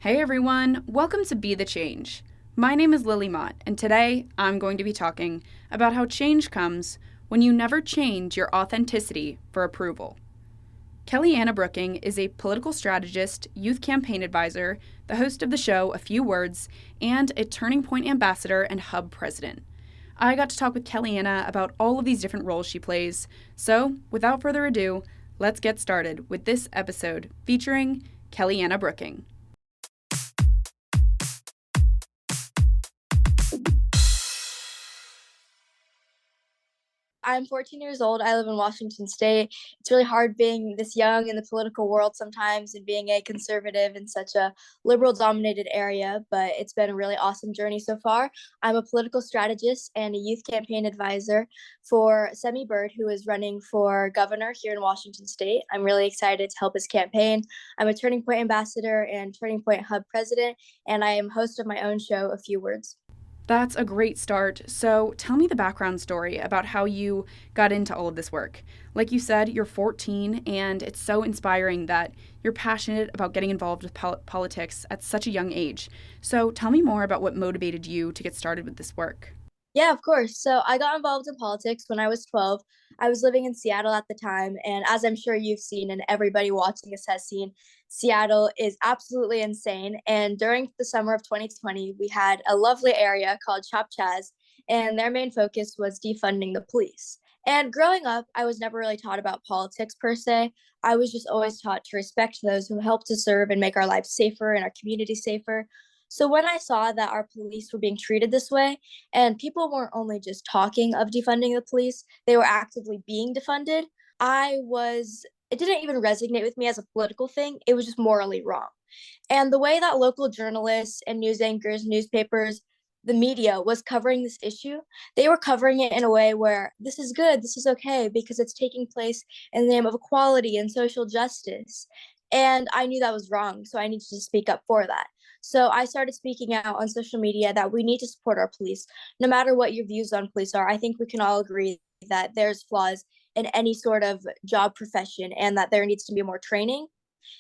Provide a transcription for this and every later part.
Hey everyone, welcome to Be the Change. My name is Lily Mott, and today I'm going to be talking about how change comes when you never change your authenticity for approval. Kellyanna Brooking is a political strategist, youth campaign advisor, the host of the show A Few Words, and a Turning Point ambassador and hub president. I got to talk with Kellyanna about all of these different roles she plays, so without further ado, let's get started with this episode featuring Kellyanna Brooking. I'm 14 years old. I live in Washington State. It's really hard being this young in the political world sometimes and being a conservative in such a liberal dominated area, but it's been a really awesome journey so far. I'm a political strategist and a youth campaign advisor for Semi Bird, who is running for governor here in Washington State. I'm really excited to help his campaign. I'm a Turning Point ambassador and Turning Point hub president, and I am host of my own show, A Few Words. That's a great start. So tell me the background story about how you got into all of this work. Like you said, you're 14, and it's so inspiring that you're passionate about getting involved with politics at such a young age. So tell me more about what motivated you to get started with this work. Yeah, of course. So I got involved in politics when I was 12. I was living in Seattle at the time. And as I'm sure you've seen and everybody watching this has seen, Seattle is absolutely insane. And during the summer of 2020, we had a lovely area called Chop Chaz, and their main focus was defunding the police. And growing up, I was never really taught about politics per se. I was just always taught to respect those who help to serve and make our lives safer and our community safer. So when I saw that our police were being treated this way, and people weren't only just talking of defunding the police, they were actively being defunded, it didn't even resonate with me as a political thing. It was just morally wrong. And the way that local journalists and news anchors, newspapers, the media was covering this issue, they were covering it in a way where this is good, this is okay, because it's taking place in the name of equality and social justice. And I knew that was wrong, so I needed to speak up for that. So I started speaking out on social media that we need to support our police, no matter what your views on police are. I think we can all agree that there's flaws in any sort of job profession and that there needs to be more training.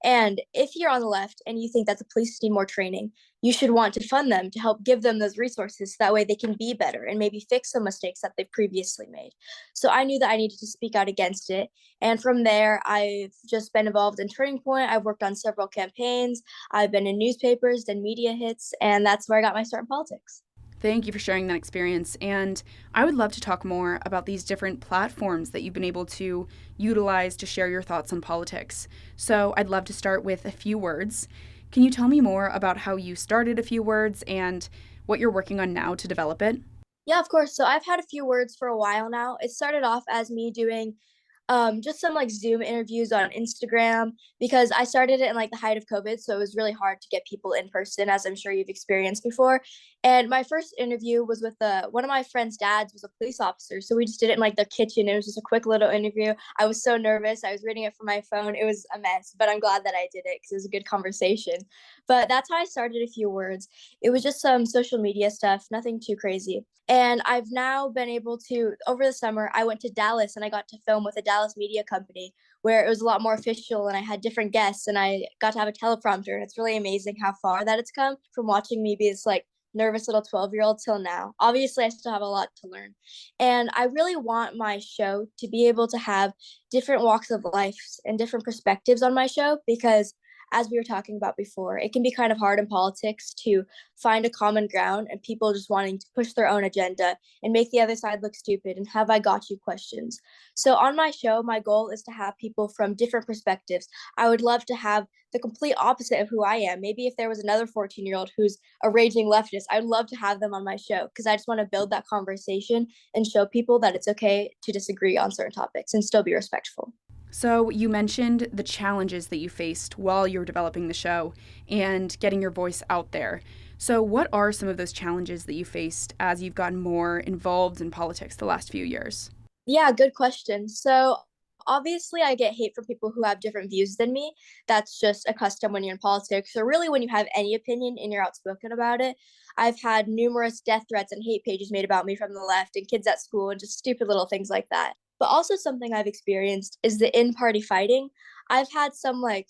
And if you're on the left and you think that the police need more training, you should want to fund them to help give them those resources so that way they can be better and maybe fix some mistakes that they previously made. So I knew that I needed to speak out against it. And from there, I've just been involved in Turning Point. I've worked on several campaigns. I've been in newspapers, done media hits, and that's where I got my start in politics. Thank you for sharing that experience. And I would love to talk more about these different platforms that you've been able to utilize to share your thoughts on politics. So I'd love to start with A Few Words. Can you tell me more about how you started A Few Words and what you're working on now to develop it? Yeah, of course. So I've had a few words for a while now. It started off as me doing just some like Zoom interviews on Instagram because I started it in like the height of COVID, so it was really hard to get people in person, as I'm sure you've experienced before. And my first interview was with one of my friend's dads was a police officer, so we just did it in like the kitchen. It was just a quick little interview. I was so nervous. I was reading it from my phone. It was a mess, but I'm glad that I did it because it was a good conversation. But that's how I started A Few Words. It was just some social media stuff, nothing too crazy. And I've now been able to, over the summer, I went to Dallas and I got to film with a Dallas media company where it was a lot more official and I had different guests and I got to have a teleprompter. And it's really amazing how far that it's come from watching me be this like nervous little 12-year-old till now. Obviously, I still have a lot to learn. And I really want my show to be able to have different walks of life and different perspectives on my show because as we were talking about before, it can be kind of hard in politics to find a common ground and people just wanting to push their own agenda and make the other side look stupid and have I got you questions. So on my show, my goal is to have people from different perspectives. I would love to have the complete opposite of who I am. Maybe if there was another 14-year-old who's a raging leftist, I'd love to have them on my show because I just want to build that conversation and show people that it's okay to disagree on certain topics and still be respectful. So, you mentioned the challenges that you faced while you were developing the show and getting your voice out there. So, what are some of those challenges that you faced as you've gotten more involved in politics the last few years? Yeah, good question. So obviously I get hate from people who have different views than me. That's just a custom when you're in politics, or really when you have any opinion and you're outspoken about it. I've had numerous death threats and hate pages made about me from the left and kids at school and just stupid little things like that. But also something I've experienced is the in-party fighting. I've had some like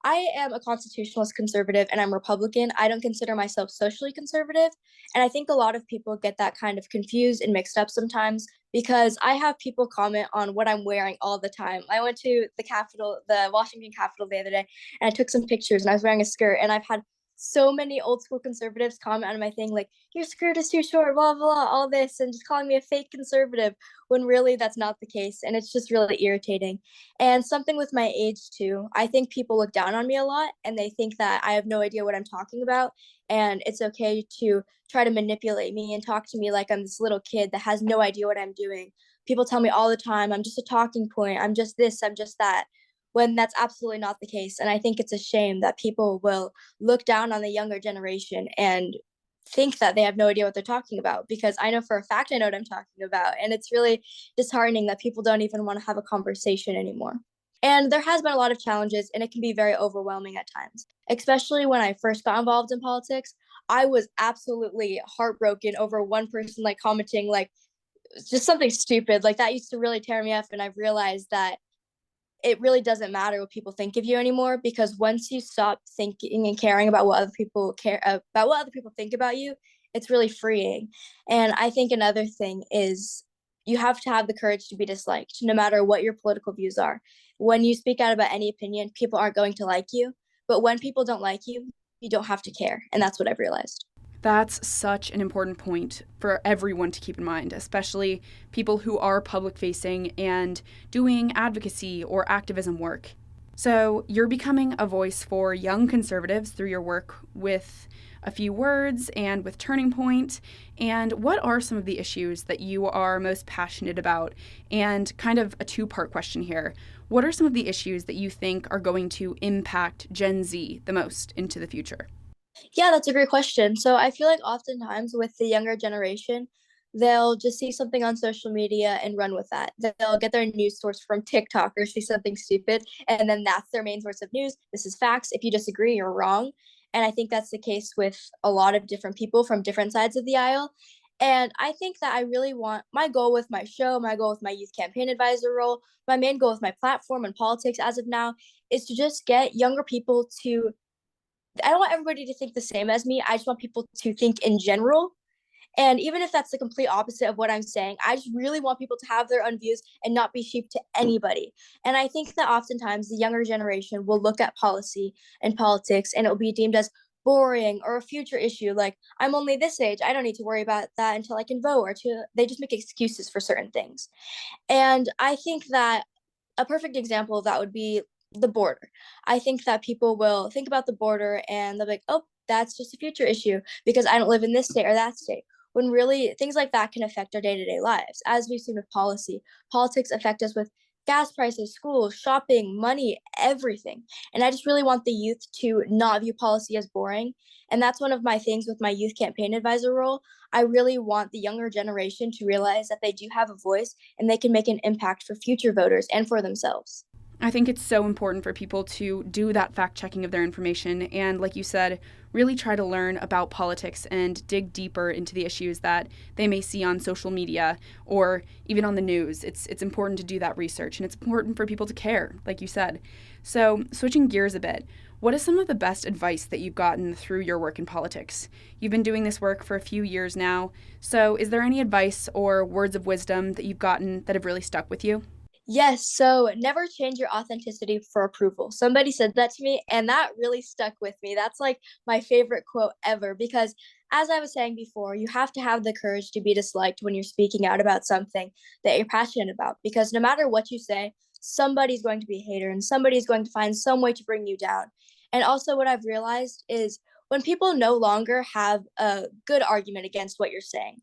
I am a constitutionalist conservative and I'm Republican. I don't consider myself socially conservative. And I think a lot of people get that kind of confused and mixed up sometimes because I have people comment on what I'm wearing all the time. I went to the Capitol, the Washington Capitol the other day, and I took some pictures and I was wearing a skirt. And I've had so many old school conservatives comment on my thing like, your skirt is too short, blah, blah, blah, all this, and just calling me a fake conservative when really that's not the case. And it's just really irritating. And something with my age too. I think people look down on me a lot and they think that I have no idea what I'm talking about. And it's okay to try to manipulate me and talk to me like I'm this little kid that has no idea what I'm doing. People tell me all the time, I'm just a talking point. I'm just this, I'm just that, when that's absolutely not the case. And I think it's a shame that people will look down on the younger generation and think that they have no idea what they're talking about, because I know for a fact I know what I'm talking about. And it's really disheartening that people don't even want to have a conversation anymore. And there has been a lot of challenges and it can be very overwhelming at times, especially when I first got involved in politics. I was absolutely heartbroken over one person like commenting like just something stupid. Like that used to really tear me up. And I've realized that it really doesn't matter what people think of you anymore, because once you stop thinking and caring about what other people care about, what other people think about you, it's really freeing. And I think another thing is you have to have the courage to be disliked no matter what your political views are. When you speak out about any opinion, people aren't going to like you, but when people don't like you, you don't have to care, and that's what I've realized. That's such an important point for everyone to keep in mind, especially people who are public facing and doing advocacy or activism work. So, you're becoming a voice for young conservatives through your work with A Few Words and with Turning Point. And what are some of the issues that you are most passionate about? And kind of a two-part question here. What are some of the issues that you think are going to impact Gen Z the most into the future? Yeah, that's a great question. So I feel like oftentimes with the younger generation, they'll just see something on social media and run with that. They'll get their news source from TikTok or see something stupid, and then that's their main source of news. This is facts. If you disagree, you're wrong. And I think that's the case with a lot of different people from different sides of the aisle. And I think that I really want my goal with my show, my goal with my youth campaign advisor role, my main goal with my platform and politics as of now is to just get younger people to, I don't want everybody to think the same as me. I just want people to think in general. And even if that's the complete opposite of what I'm saying, I just really want people to have their own views and not be sheep to anybody. And I think that oftentimes the younger generation will look at policy and politics and it will be deemed as boring or a future issue. Like, I'm only this age. I don't need to worry about that until I can vote, or to, they just make excuses for certain things. And I think that a perfect example of that would be the border. I think that people will think about the border and they'll be like, oh, that's just a future issue because I don't live in this state or that state. When really things like that can affect our day to day lives. As we've seen with policy, politics affect us with gas prices, schools, shopping, money, everything. And I just really want the youth to not view policy as boring. And that's one of my things with my youth campaign advisor role. I really want the younger generation to realize that they do have a voice and they can make an impact for future voters and for themselves. I think it's so important for people to do that fact checking of their information and, like you said, really try to learn about politics and dig deeper into the issues that they may see on social media or even on the news. It's important to do that research, and it's important for people to care, like you said. So, switching gears a bit, what is some of the best advice that you've gotten through your work in politics? You've been doing this work for a few years now, so is there any advice or words of wisdom that you've gotten that have really stuck with you? Yes, so never change your authenticity for approval. Somebody said that to me, and that really stuck with me. That's like my favorite quote ever because, as I was saying before, you have to have the courage to be disliked when you're speaking out about something that you're passionate about. Because no matter what you say, somebody's going to be a hater and somebody's going to find some way to bring you down. And also, what I've realized is when people no longer have a good argument against what you're saying,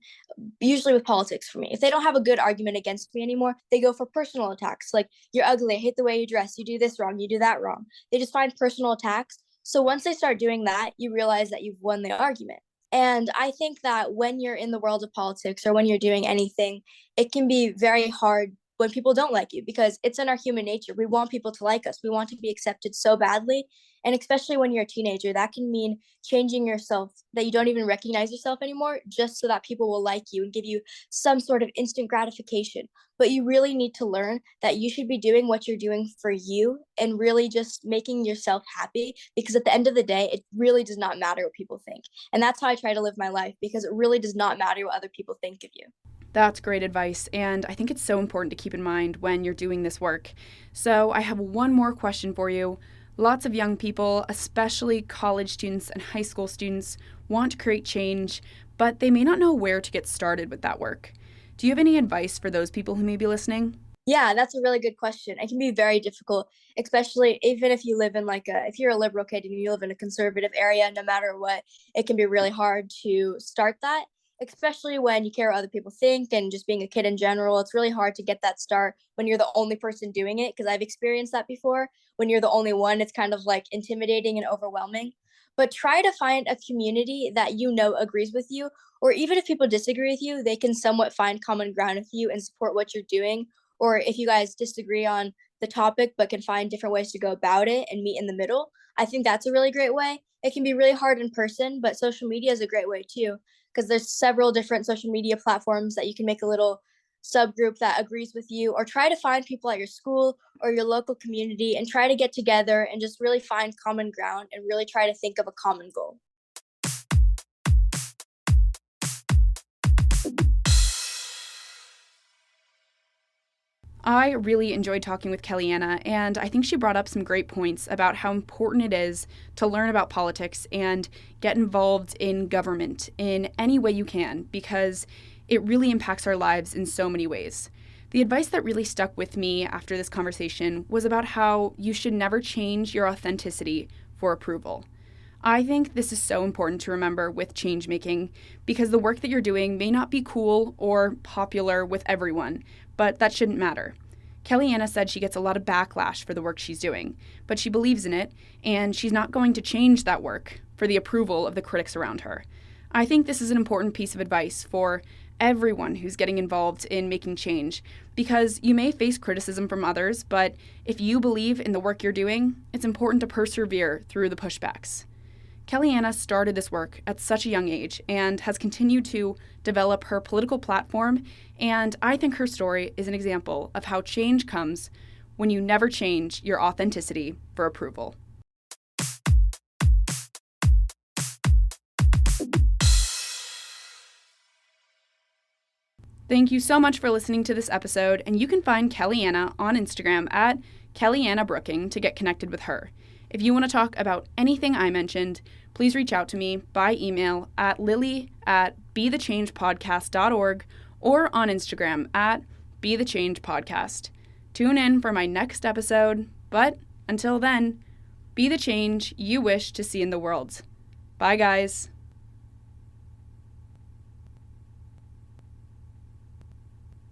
usually with politics for me. If they don't have a good argument against me anymore, they go for personal attacks. Like, you're ugly, I hate the way you dress, you do this wrong, you do that wrong. They just find personal attacks. So once they start doing that, you realize that you've won the argument. And I think that when you're in the world of politics or when you're doing anything, it can be very hard when people don't like you, because it's in our human nature. We want people to like us. We want to be accepted so badly. And especially when you're a teenager, that can mean changing yourself that you don't even recognize yourself anymore just so that people will like you and give you some sort of instant gratification. But you really need to learn that you should be doing what you're doing for you and really just making yourself happy, because at the end of the day, it really does not matter what people think. And that's how I try to live my life, because it really does not matter what other people think of you. That's great advice, and I think it's so important to keep in mind when you're doing this work. So, I have one more question for you. Lots of young people, especially college students and high school students, want to create change, but they may not know where to get started with that work. Do you have any advice for those people who may be listening? Yeah, that's a really good question. It can be very difficult, especially even if you live in if you're a liberal kid and you live in a conservative area, no matter what, it can be really hard to start that, especially when you care what other people think and just being a kid in general. It's really hard to get that start when you're the only person doing it, because I've experienced that before. When you're the only one, it's kind of like intimidating and overwhelming. But try to find a community that you know agrees with you, or even if people disagree with you, they can somewhat find common ground with you and support what you're doing. Or if you guys disagree on the topic but can find different ways to go about it and meet in the middle, I think that's a really great way. It can be really hard in person, but social media is a great way too, because there's several different social media platforms that you can make a little subgroup that agrees with you, or try to find people at your school or your local community and try to get together and just really find common ground and really try to think of a common goal. I really enjoyed talking with Kellyanna, and I think she brought up some great points about how important it is to learn about politics and get involved in government in any way you can, because it really impacts our lives in so many ways. The advice that really stuck with me after this conversation was about how you should never change your authenticity for approval. I think this is so important to remember with change making, because the work that you're doing may not be cool or popular with everyone, but that shouldn't matter. Kellyanna said she gets a lot of backlash for the work she's doing, but she believes in it, and she's not going to change that work for the approval of the critics around her. I think this is an important piece of advice for everyone who's getting involved in making change, because you may face criticism from others, but if you believe in the work you're doing, it's important to persevere through the pushbacks. Kellyanna started this work at such a young age and has continued to develop her political platform, and I think her story is an example of how change comes when you never change your authenticity for approval. Thank you so much for listening to this episode, and you can find Kellyanna on Instagram at Kellyanna Brooking to get connected with her. If you want to talk about anything I mentioned, please reach out to me by email at lily@bethechangepodcast.org or on Instagram at bethechangepodcast. Tune in for my next episode, but until then, be the change you wish to see in the world. Bye, guys.